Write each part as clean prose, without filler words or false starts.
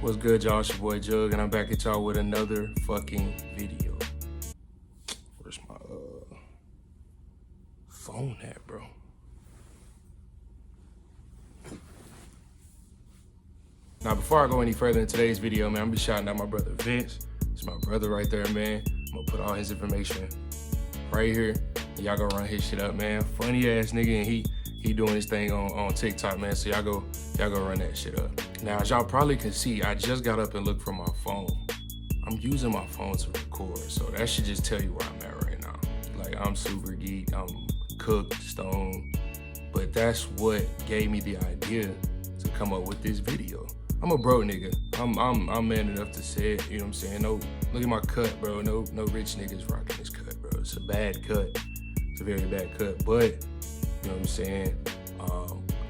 What's good, y'all? It's your boy Jug, and I'm back at y'all with another fucking video. Where's my phone at, bro? Now, before I go any further in today's video, man, I'm gonna be shouting out my brother Vince. It's my brother right there, man. I'm gonna put all his information right here. And y'all go run his shit up, man. Funny ass nigga, and he doing his thing on TikTok, man. So y'all go run that shit up. Now, as y'all probably can see, I just got up and looked for my phone. I'm using my phone to record, so that should just tell you where I'm at right now. Like, I'm super geek, I'm cooked, stoned, but that's what gave me the idea to come up with this video. I'm a broke nigga. I'm man enough to say it, you know what I'm saying? No, look at my cut, bro. No rich niggas rocking this cut, bro. It's a bad cut. It's a very bad cut, but you know what I'm saying?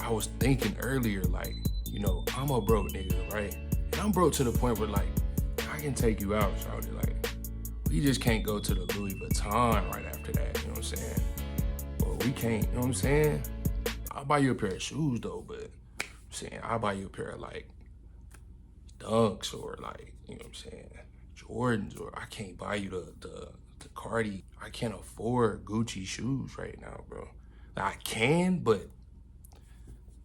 I was thinking earlier, like, you know, I'm a broke nigga, right? And I'm broke to the point where, like, I can take you out, shawty. Like, we just can't go to the Louis Vuitton right after that, you know what I'm saying? But we can't, you know what I'm saying? I'll buy you a pair of shoes, though, but I'm saying I'll buy you a pair of, like, Dunks or, like, you know what I'm saying, Jordans, or I can't buy you the Cardi. I can't afford Gucci shoes right now, bro. Like, I can, but,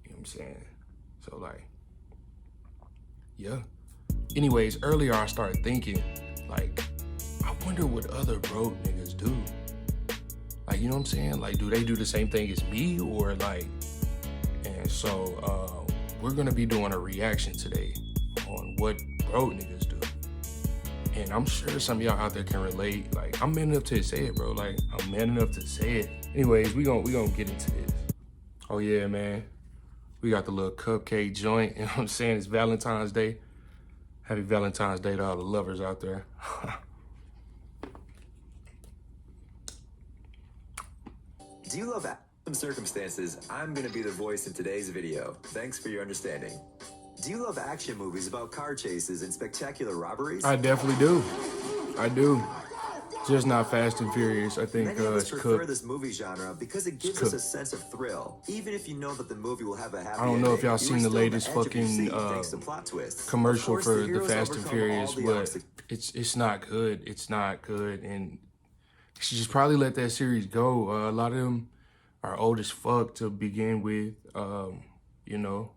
you know what I'm saying? So, like, yeah. Anyways, earlier I started thinking, like, I wonder what other broke niggas do. Like, you know what I'm saying? Like, do they do the same thing as me, or like, and so we're gonna be doing a reaction today on what broke niggas do. And I'm sure some of y'all out there can relate. Like, I'm man enough to say it, bro. Like, I'm man enough to say it. Anyways, we gonna get into this. Oh yeah, man. We got the little cupcake joint, you know what I'm saying? It's Valentine's Day. Happy Valentine's Day to all the lovers out there. Do you love circumstances? I'm gonna be the voice in today's video. Thanks for your understanding. Do you love action movies about car chases and spectacular robberies? I definitely do. I do. Just not Fast and Furious. I think Many of us it's prefer cooked. this movie genre because it gives us a sense of thrill. Even if you know that the movie will have a happy I don't know if ending, y'all you are seen the still on latest edge of your fucking seat thanks to plot twists. commercial Of course, for the heroes Fast and overcome Furious, all the but obstacles. it's not good. It's not good, and you should just probably let that series go. A lot of them are old as fuck to begin with. You know,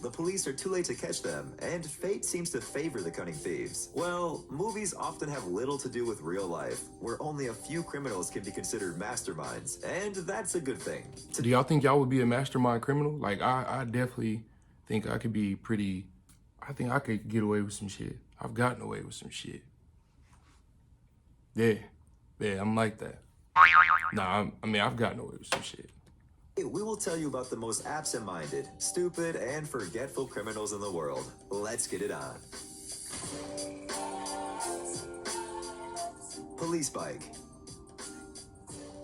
The police are too late to catch them, and fate seems to favor the cunning thieves. Well, movies often have little to do with real life, where only a few criminals can be considered masterminds, and that's a good thing. Do y'all think y'all would be a mastermind criminal? Like, I definitely think I could be pretty, I think I could get away with some shit. I've gotten away with some shit. Yeah, I'm like that. Nah, I mean, I've gotten away with some shit. We will tell you about the most absent-minded, stupid, and forgetful criminals in the world. Let's get it on. Police bike.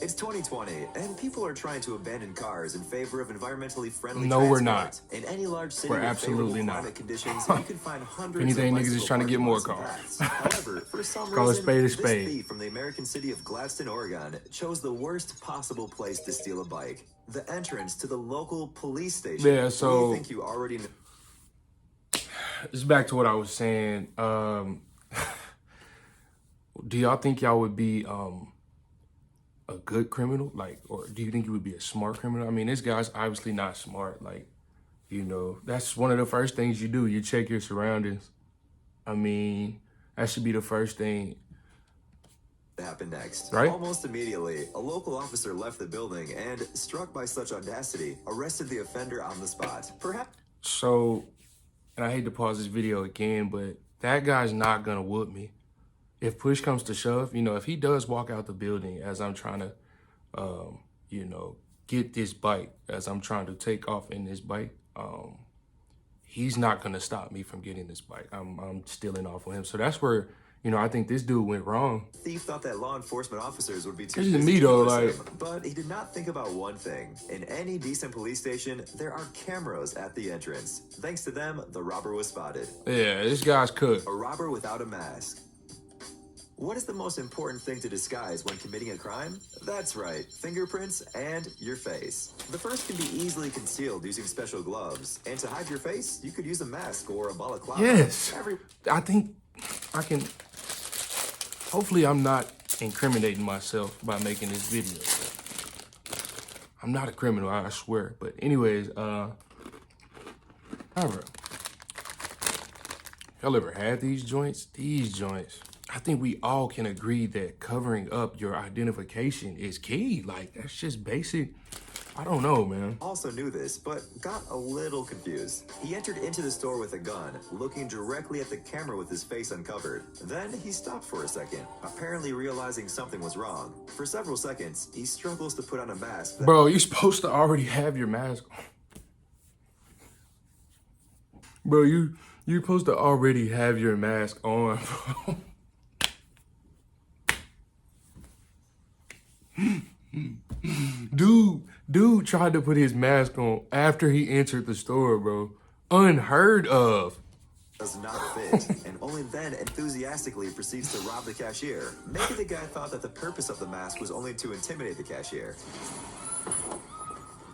It's 2020, and people are trying to abandon cars in favor of environmentally friendly No, transport. we're not. In any large city We're with absolutely favorable not. climate conditions, you can find hundreds Anything of niggas is bicycle trying to get parking more lots and cars. paths. However, for some Call a reason, spade a this spade. thief from the American city of Gladstone, Oregon, chose the worst possible place to steal a bike: the entrance to the local police station. Yeah, so We think you already know. It's back to what I was saying. Do y'all think y'all would be a good criminal? Like, or do you think you would be a smart criminal? I mean, this guy's obviously not smart. Like, you know, that's one of the first things you do. You check your surroundings. I mean, that should be the first thing. Happened next. Right? Almost immediately, a local officer left the building and, struck by such audacity, arrested the offender on the spot. Perhaps. So, and I hate to pause this video again, but that guy's not gonna whoop me. If push comes to shove, you know, if he does walk out the building as I'm trying to, you know, get this bike, as I'm trying to take off in this bike, he's not gonna stop me from getting this bike. I'm stealing off on him. So that's where, you know, I think this dude went wrong. Thief thought that law enforcement officers would be too This is busy me to though, notice like, him. But he did not think about one thing. In any decent police station, there are cameras at the entrance. Thanks to them, the robber was spotted. yeah, this guy's cooked. A robber without a mask. What is the most important thing to disguise when committing a crime? That's right, fingerprints and your face. The first can be easily concealed using special gloves. And to hide your face, you could use a mask or a balaclava. Yes. I think I can. Hopefully I'm not incriminating myself by making this video. I'm not a criminal, I swear. But anyways, y'all ever had these joints? These joints. I think we all can agree that covering up your identification is key. Like, that's just basic. I don't know, man. Also knew this, but got a little confused. He entered into the store with a gun, looking directly at the camera with his face uncovered. Then he stopped for a second, apparently realizing something was wrong. For several seconds, he struggles to put on a mask. Bro, you're supposed to already have your mask on. Bro, you're supposed to already have your mask on, bro. Dude tried to put his mask on after he entered the store, bro. Unheard of. Does not fit, and only then enthusiastically proceeds to rob the cashier. Maybe the guy thought that the purpose of the mask was only to intimidate the cashier.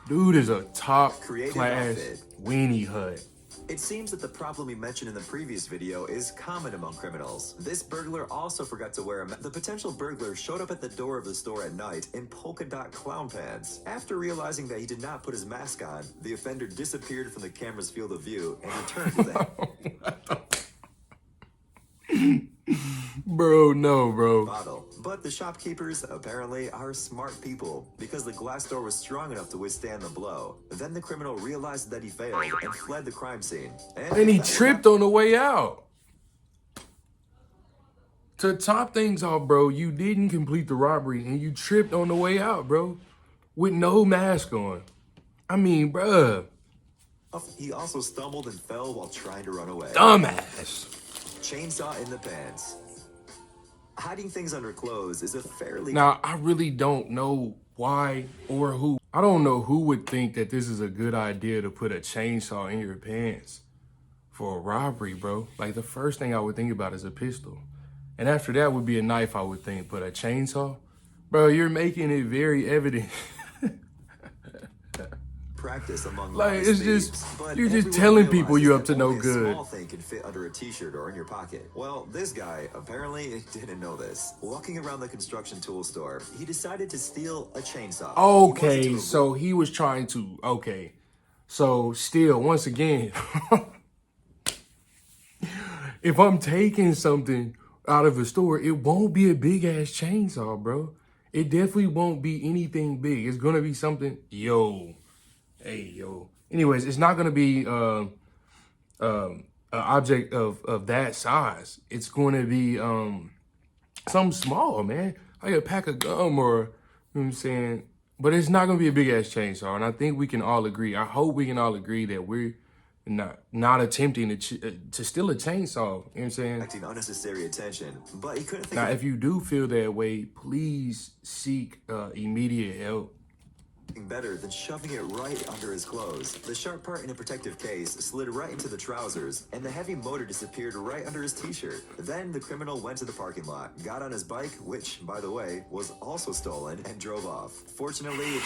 Dude is a top Creative class outfit. weenie hut. It seems that the problem we mentioned in the previous video is common among criminals. This burglar also forgot to wear a mask. The potential burglar showed up at the door of the store at night in polka dot clown pants. After realizing that he did not put his mask on, the offender disappeared from the camera's field of view and returned with a Bro, no, bro. bottle. But the shopkeepers apparently are smart people because the glass door was strong enough to withstand the blow. Then the criminal realized that he failed and fled the crime scene. And he tripped on the way out. To top things off, bro, you didn't complete the robbery and you tripped on the way out, bro. With no mask on. I mean, bruh. He also stumbled and fell while trying to run away. Dumbass. Chainsaw in the pants. Hiding things under clothes is a fairly... Now, I really don't know why or who. I don't know who would think that this is a good idea to put a chainsaw in your pants for a robbery, bro. Like, the first thing I would think about is a pistol. And after that would be a knife, I would think. But a chainsaw? Bro, you're making it very evident. practice among Like, honest it's thieves, just, but you're just everyone telling people realizes you're up that to no only a good. small thing can fit under a t-shirt or in your pocket. Well, this guy apparently didn't know this. Walking around the construction tool store, he decided to steal a chainsaw. Okay, so he was trying to, okay. So still, once again, if I'm taking something out of a store, it won't be a big ass chainsaw, bro. It definitely won't be anything big. It's gonna be something, yo. Hey, yo. Anyways, it's not gonna be an object of that size. It's gonna be something small, man. Like a pack of gum or, you know what I'm saying? But it's not gonna be a big ass chainsaw. And I think we can all agree. I hope we can all agree that we're not attempting to steal a chainsaw. You know what I'm saying? Acting unnecessary attention, but he couldn't think Now, of if you do feel that way, please seek immediate help. anything better than shoving it right under his clothes. The sharp part in a protective case slid right into the trousers, and the heavy motor disappeared right under his t-shirt. Then the criminal went to the parking lot, got on his bike, which, by the way, was also stolen, and drove off. Fortunately,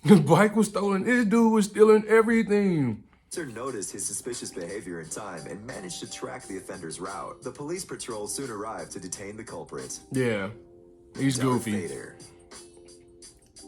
The bike was stolen. This dude was stealing everything. officer noticed his suspicious behavior in time and managed to track the offender's route. The police patrol soon arrived to detain the culprit. Yeah, he's Darth goofy. Vader.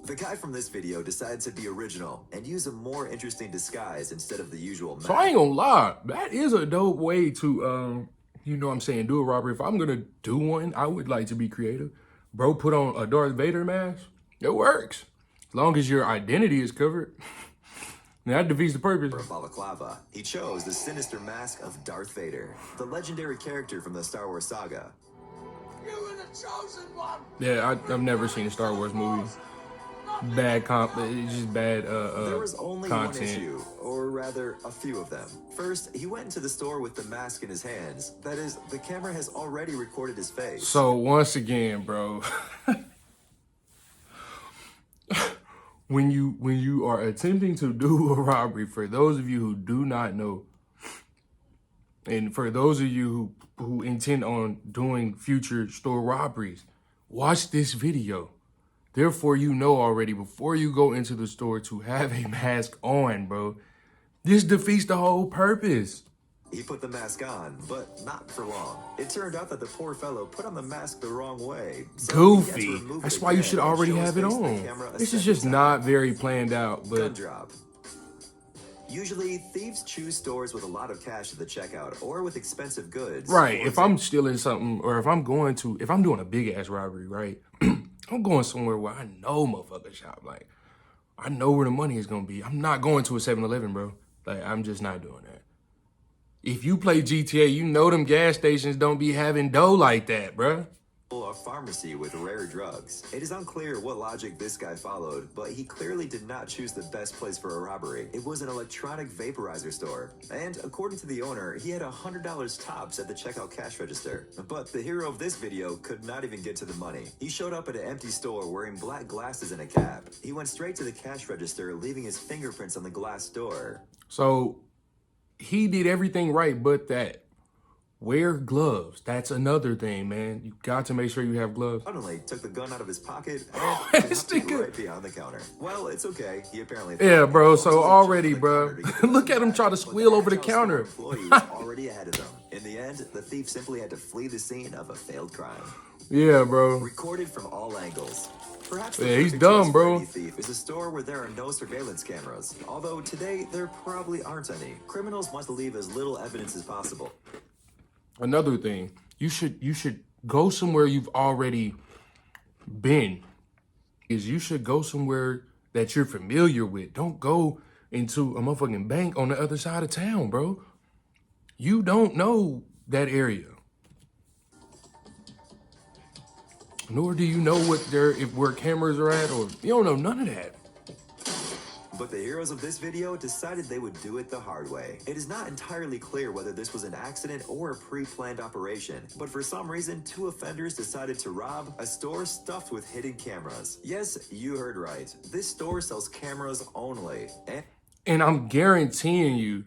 The guy from this video decided to be original and use a more interesting disguise instead of the usual mask. So I ain't gonna lie, that is a dope way to, you know what I'm saying, do a robbery. If I'm gonna do one, I would like to be creative. Bro, put on a Darth Vader mask. It works. As long as your identity is covered. That defeats the purpose. For a balaclava, he chose the sinister mask of Darth Vader, the legendary character from the Star Wars saga. You were the chosen one. Yeah, I've never seen a Star Wars movie. Bad it's just bad There was only content. one issue, or rather, a few of them. First, he went into the store with the mask in his hands. That is, the camera has already recorded his face. So once again, bro, when you are attempting to do a robbery, for those of you who do not know, And for those of you who intend on doing future store robberies, watch this video. Therefore, you know already before you go into the store to have a mask on, bro. This defeats the whole purpose. He put the mask on, but not for long. It turned out that the poor fellow put on the mask the wrong way. So he had to Goofy. remove That's it why you again should and already show his have it face to the on. camera a This is second just time. not very planned out, Gun but drop. Usually, thieves choose stores with a lot of cash at the checkout or with expensive goods. right. For If I'm stealing something or if I'm doing a big ass robbery, right? I'm going somewhere where I know motherfuckers shop. Like, I know where the money is gonna be. I'm not going to a 7-Eleven, bro. Like, I'm just not doing that. If you play GTA, you know them gas stations don't be having dough like that, bro. a pharmacy with rare drugs. It is unclear what logic this guy followed, but he clearly did not choose the best place for a robbery. It was an electronic vaporizer store, and according to the owner, he had $100 tops at the checkout cash register. But the hero of this video could not even get to the money. He showed up at an empty store wearing black glasses and a cap. He went straight to the cash register, leaving his fingerprints on the glass door. So he did everything right, but that. Wear gloves. That's another thing, man. You got to make sure you have gloves. Suddenly took the gun out of his pocket This and dropped it nigga. right behind the counter. Well, it's okay. He apparently Yeah, bro. So jumped already, on the bro. counter to get the Look gun at him back, try to but squeal over the agile store counter. employee was already ahead of him. In the end, the thief simply had to flee the scene of a failed crime. Yeah, bro. Recorded from all angles. Perhaps Yeah, the he's perfect dumb, choice bro. for any thief is a store where there are no surveillance cameras. Although today there probably aren't any. Criminals want to leave as little evidence as possible. Another thing, you should go somewhere you've already been. You should go somewhere that you're familiar with. Don't go into a motherfucking bank on the other side of town, bro. You don't know that area. Nor do you know where cameras are at, or you don't know none of that. But the heroes of this video decided they would do it the hard way. It is not entirely clear whether this was an accident or a pre-planned operation, but for some reason, two offenders decided to rob a store stuffed with hidden cameras. Yes, you heard right. This store sells cameras only. And I'm guaranteeing you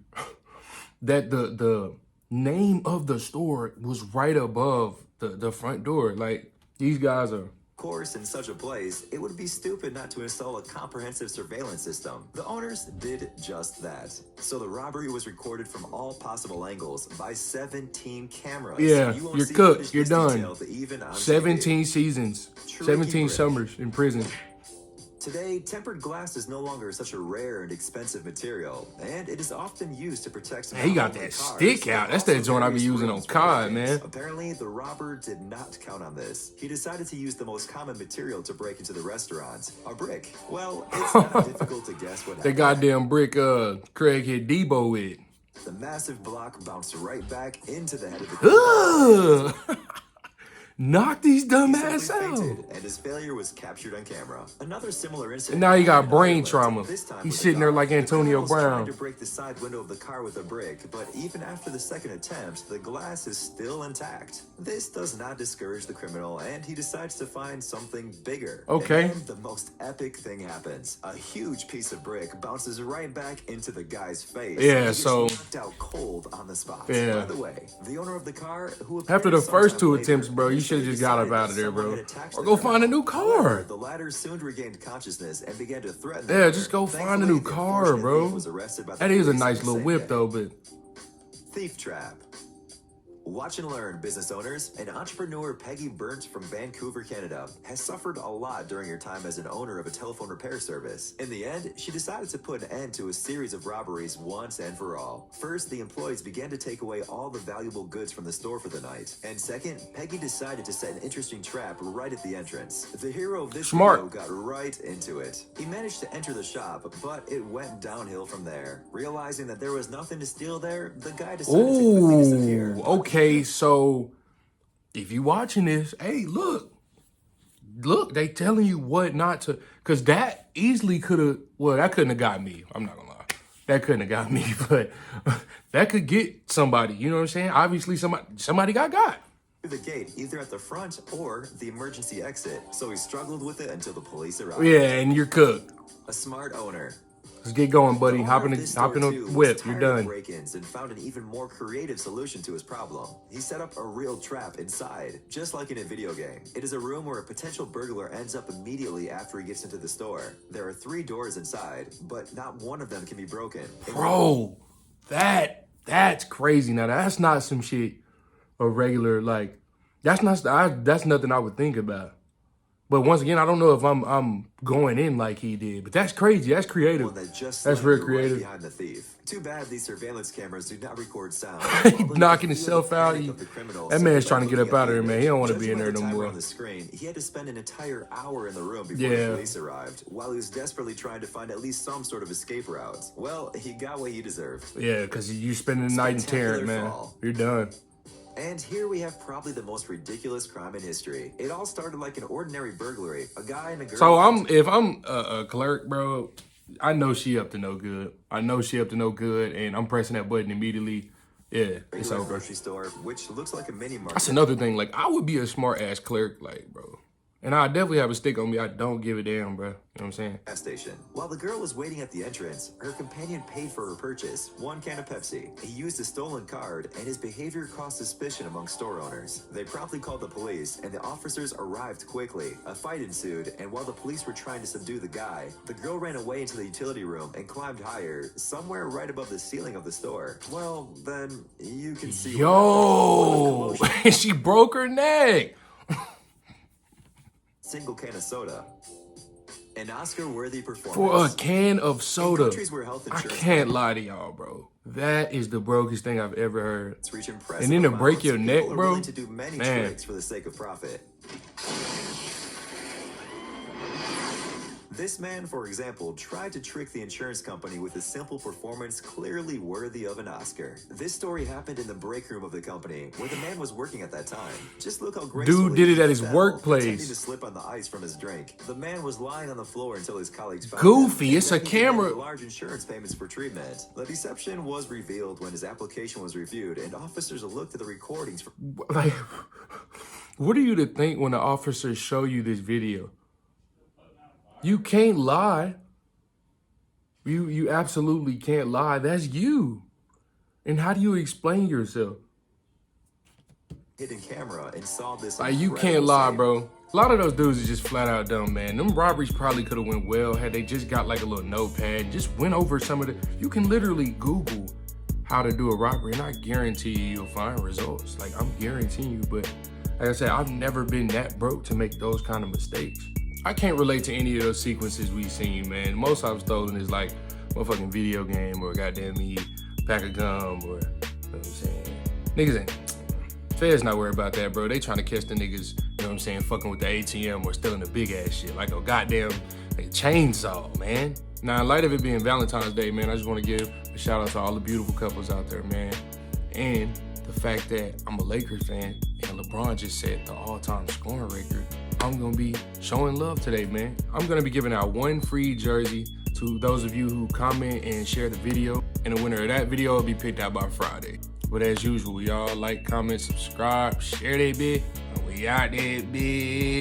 that the name of the store was right above the front door. Like, these guys are... Of course, in such a place, it would be stupid not to install a comprehensive surveillance system. The owners did just that. So the robbery was recorded from all possible angles by 17 cameras. Yeah, You won't you're see cooked. footage You're this done. detailed even on 17 TV. seasons, Tricky 17 brick. summers in prison. Today, tempered glass is no longer such a rare and expensive material, and it is often used to protect. Man, he got that stick out. That's that joint I be using on COD, man. Apparently, the robber did not count on this. He decided to use the most common material to break into the restaurant, a brick. Well, it's not difficult to guess what That happened. goddamn brick Craig hit Debo with. The massive block bounced right back into the head of the Ugh! Knock these dumb He ass simply out. fainted, and his failure was captured on camera. Another similar incident. And now he got happened in brain Ireland, trauma. this time He's with a sitting there gun. like The Antonio criminals Brown. tried to break the side window of the car with a brick, but even after the second attempt, the glass is still intact. This does not discourage the criminal, and he decides to find something bigger. Okay. And then the most epic thing happens. A huge piece of brick bounces right back into the guy's face. Yeah, He gets so- knocked out cold on the spot. Yeah. By the way, the owner of the car, who After the appeared first sometime two later, attempts, bro, you should have just got up decided out of there, someone bro. had attacked Or the go find a new criminal. car. The latter soon regained consciousness and began to threaten the Yeah, owner. just go find a Thankfully, new the car, unfortunate bro. thief was arrested by the That is a police nice the little same whip, day. though, but... Thief trap. Watch and learn, business owners. An entrepreneur, Peggy Burnt from Vancouver, Canada, has suffered a lot during her time as an owner of a telephone repair service. In the end, she decided to put an end to a series of robberies once and for all. First, the employees began to take away all the valuable goods from the store for the night. And second, Peggy decided to set an interesting trap right at the entrance. The hero of this Smart. video got right into it. He managed to enter the shop, but it went downhill from there. Realizing that there was nothing to steal there, the guy decided to quickly disappear. Ooh, okay, so if you watching this, hey, look, they telling you what not to, because that easily could have, well, that couldn't have got me. I'm not gonna lie. That couldn't have got me, but that could get somebody, you know what I'm saying? Obviously, somebody got. Through the gate, either at the front or the emergency exit, so he struggled with it until the police arrived. Yeah, and you're cooked. A smart owner. Let's get going, buddy. The Hop owner in of this the store, too, was whip. You're tired of done. break-ins and found an even more creative solution to his problem. He set up a real trap inside, just like in a video game. It is a room where a potential burglar ends up immediately after he gets into the store. There are 3 doors inside, but not one of them can be broken. Bro, that's crazy. Now that's not some shit a regular, like, that's nothing I would think about. But once again, I don't know if I'm going in like he did, but that's crazy. That's creative. That's real creative. Right behind the thief. Too bad these surveillance cameras do not record sound. Knocking himself out. That man's trying to get up out of there, man. He don't want to be in there no more. On the screen, he had to spend an entire hour in the room before the police arrived, while he was desperately trying to find at least some sort of escape route. Well, he got what he deserved. Yeah, because you spending the night in Tarrant, man. You're done. And here we have probably the most ridiculous crime in history. It all started like an ordinary burglary. A guy and a girl. So if I'm a clerk, bro, I know she up to no good. And I'm pressing that button immediately. Yeah, it's over. Grocery store, which looks like a mini market. That's another thing. Like, I would be a smart ass clerk, like, bro. And I definitely have a stick on me. I don't give a damn, bro. You know what I'm saying? Gas station. While the girl was waiting at the entrance, her companion paid for her purchase, 1 can of Pepsi. He used a stolen card, and his behavior caused suspicion among store owners. They promptly called the police, and the officers arrived quickly. A fight ensued, and while the police were trying to subdue the guy, the girl ran away into the utility room and climbed higher, somewhere right above the ceiling of the store. Well, then you can see. Yo, she broke her neck. Single can of soda. An Oscar-worthy performance. For a can of soda. I I can't lie to y'all, bro. That is the brokest thing I've ever heard. And then to break your neck, bro, to do many man. tricks for the sake of profit. This man, for example, tried to trick the insurance company with a simple performance clearly worthy of an Oscar. This story happened in the break room of the company, where the man was working at that time. Just look how gracefully Dude did it at his fell, workplace. pretending to slip on the ice from his drink. The man was lying on the floor until his colleagues found Goofy, him. it's a Then he camera. demanded large insurance payments for treatment. The deception was revealed when his application was reviewed, and officers looked at the recordings for Like, what are you to think when the officers show you this video? You can't lie. You absolutely can't lie. That's you. And how do you explain yourself? hidden camera and saw this. Like, you can't lie, bro. A lot of those dudes is just flat out dumb, man. Them robberies probably could have went well had they just got like a little notepad, just went over some of the. You can literally Google how to do a robbery, and I guarantee you'll find results. Like, I'm guaranteeing you, but like I said, I've never been that broke to make those kind of mistakes. I can't relate to any of those sequences we've seen, man. Most I've stolen is like a fucking video game or goddamn me pack of gum or, you know what I'm saying? Niggas ain't. Feds not worried about that, bro. They trying to catch the niggas, you know what I'm saying, fucking with the ATM or stealing the big ass shit, like a goddamn chainsaw, man. Now, in light of it being Valentine's Day, man, I just want to give a shout out to all the beautiful couples out there, man. And the fact that I'm a Lakers fan and LeBron just set the all-time scoring record, I'm going to be showing love today, man. I'm going to be giving out 1 free jersey to those of you who comment and share the video. And the winner of that video will be picked out by Friday. But as usual, y'all like, comment, subscribe, share that bit. And we out there, bitch.